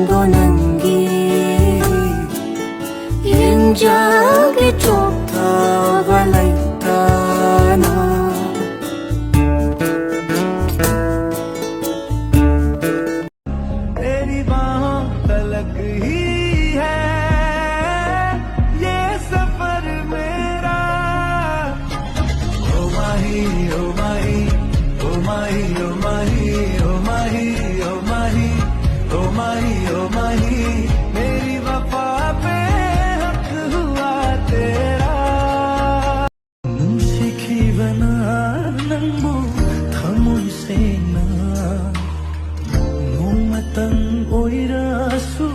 ꯅꯪꯕꯨ ꯅꯪꯒꯤ ꯌꯦꯡꯖꯒꯦ ꯆꯣꯛꯊꯕ ꯂꯩꯇꯅ तेरी बाहों तलक ही है ये सफर मेरा ओ माही ओ माही ओ माही ओ माही ओ माही ओ माही ओ माही ओ माही मेरी वफा पे हक हुआ तेरा सीखी बना नंबू थमुई सेना Matang oirasu